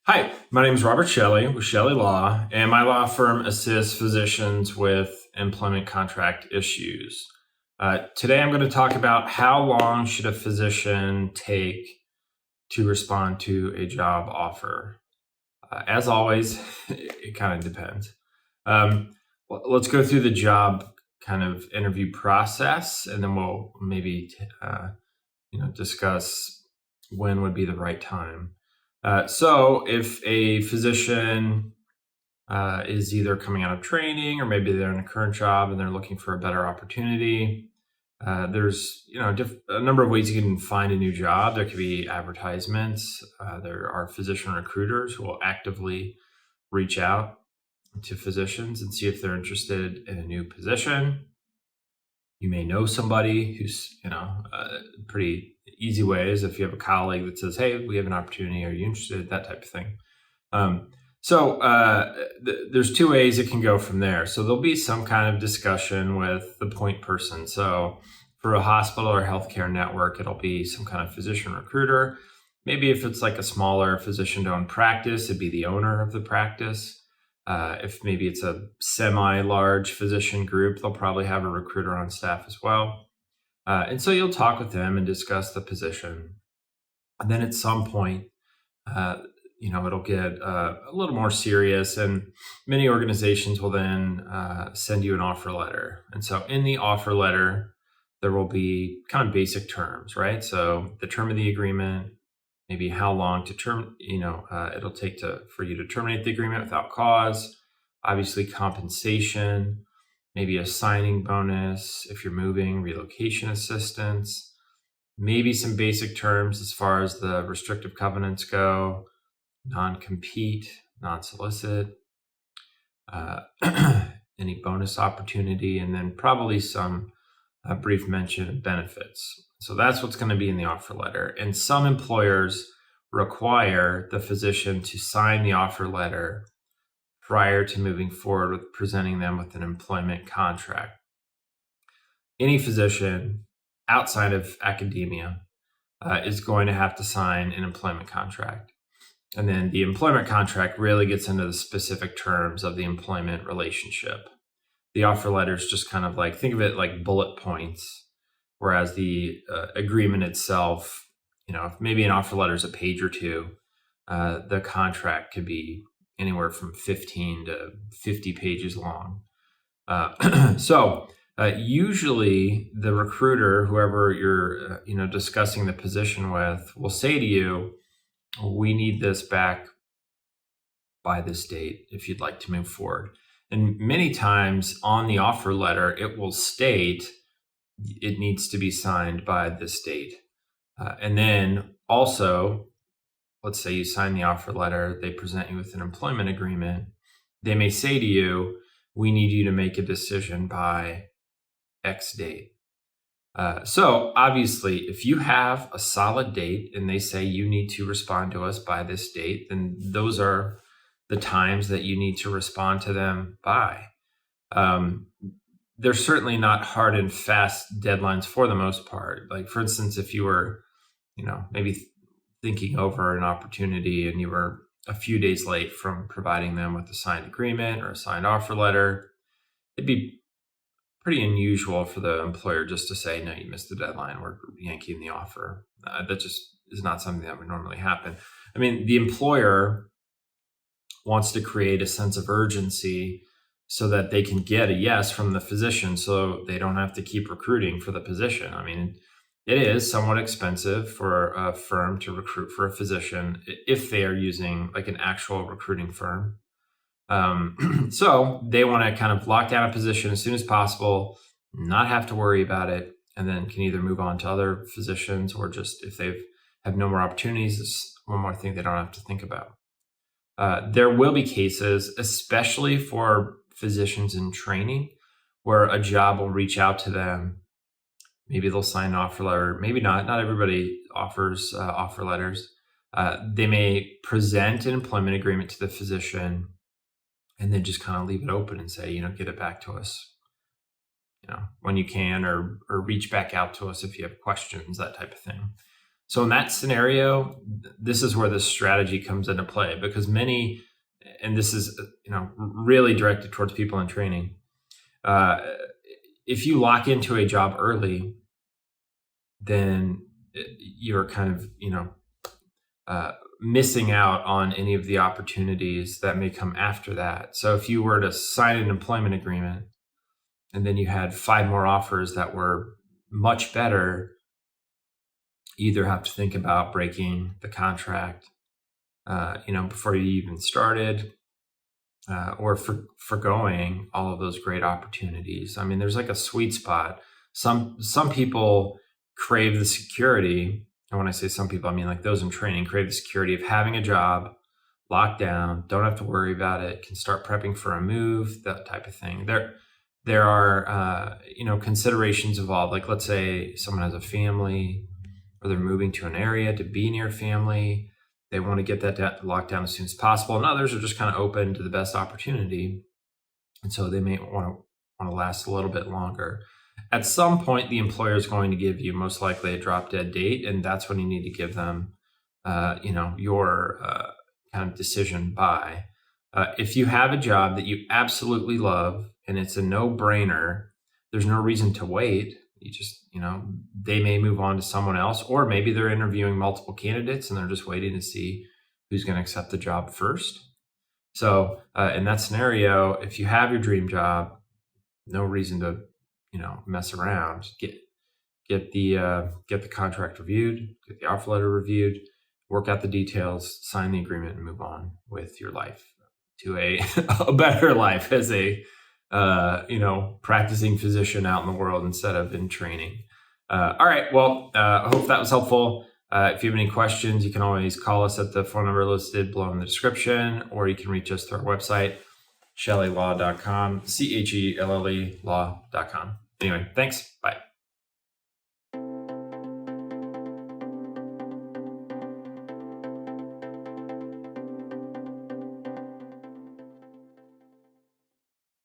Hi, my name is Robert Chelle with Chelle Law, and my law firm assists physicians with employment contract issues. Today, I'm going to talk about how long should a physician take to respond to a job offer. As always, it kind of depends. Let's go through the job kind of interview process, and then we'll maybe discuss when would be the right time. So if a physician is either coming out of training or maybe they're in a current job and they're looking for a better opportunity, there's a number of ways you can find a new job. There could be advertisements. There are physician recruiters who will actively reach out to physicians and see if they're interested in a new position. You may know somebody who's, pretty easy ways. If you have a colleague that says, "Hey, we have an opportunity. Are you interested?" That type of thing. There's two ways it can go from there. So there'll be some kind of discussion with the point person. So for a hospital or healthcare network, it'll be some kind of physician recruiter. Maybe if it's like a smaller physician-owned practice, it'd be the owner of the practice. If maybe it's a semi-large physician group, they'll probably have a recruiter on staff as well. And so you'll talk with them and discuss the position. And then at some point, it'll get a little more serious, and many organizations will then send you an offer letter. And so in the offer letter, there will be kind of basic terms, right? So the term of the agreement, maybe how long to it'll take for you to terminate the agreement without cause, obviously compensation, maybe a signing bonus if you're moving, relocation assistance, maybe some basic terms as far as the restrictive covenants go, non-compete, non-solicit, any bonus opportunity, and then probably some brief mention of benefits. So that's what's going to be in the offer letter. And some employers require the physician to sign the offer letter prior to moving forward with presenting them with an employment contract. Any physician outside of academia is going to have to sign an employment contract. And then the employment contract really gets into the specific terms of the employment relationship. The offer letter is just kind of like, think of it like bullet points, whereas the agreement itself, if maybe an offer letter is a page or two, the contract could be anywhere from 15 to 50 pages long. Usually the recruiter, whoever you're, discussing the position with, will say to you, "We need this back by this date if you'd like to move forward." And many times on the offer letter, it will state it needs to be signed by this date. And then also, let's say you sign the offer letter, they present you with an employment agreement. They may say to you, "We need you to make a decision by X date." So obviously, if you have a solid date and they say you need to respond to us by this date, then those are the times that you need to respond to them by. They're certainly not hard and fast deadlines for the most part. Like, for instance, if you were, maybe thinking over an opportunity and you were a few days late from providing them with a signed agreement or a signed offer letter, it'd be pretty unusual for the employer just to say, "No, you missed the deadline. We're yanking the offer." That just is not something that would normally happen. I mean, the employer wants to create a sense of urgency so that they can get a yes from the physician so they don't have to keep recruiting for the position. I mean, it is somewhat expensive for a firm to recruit for a physician if they are using like an actual recruiting firm. So they want to kind of lock down a position as soon as possible, not have to worry about it, and then can either move on to other physicians or just if they have no more opportunities, it's one more thing they don't have to think about. There will be cases, especially for physicians in training, where a job will reach out to them. Maybe they'll sign an offer letter, maybe not. Not everybody offers offer letters. They may present an employment agreement to the physician and then just kind of leave it open and say, "Get it back to us, when you can, or reach back out to us if you have questions," that type of thing. So in that scenario, this is where this strategy comes into play, because many, and this is really directed towards people in training. If you lock into a job early, then you're kind of missing out on any of the opportunities that may come after that. So if you were to sign an employment agreement and then you had 5 more offers that were much better, you either have to think about breaking the contract, before you even started, or forgoing all of those great opportunities. I mean, there's like a sweet spot. Some people crave the security, and when I say some people, I mean like those in training crave the security of having a job locked down, don't have to worry about it, can start prepping for a move, that type of thing. There are considerations involved. Like, let's say someone has a family, or they're moving to an area to be near family. They want to get that locked down as soon as possible. And others are just kind of open to the best opportunity. And so they may want to last a little bit longer. At some point, the employer is going to give you most likely a drop dead date. And that's when you need to give them, your kind of decision by. If you have a job that you absolutely love and it's a no-brainer, there's no reason to wait. You just, they may move on to someone else, or maybe they're interviewing multiple candidates and they're just waiting to see who's going to accept the job first. So in that scenario, if you have your dream job, no reason to, mess around. Get the contract reviewed, get the offer letter reviewed, work out the details, sign the agreement, and move on with your life to a better life as a practicing physician out in the world instead of in training. All right. Well, I hope that was helpful. If you have any questions, you can always call us at the phone number listed below in the description, or you can reach us through our website, chellelaw.com, CHELLE law.com. Anyway, thanks. Bye.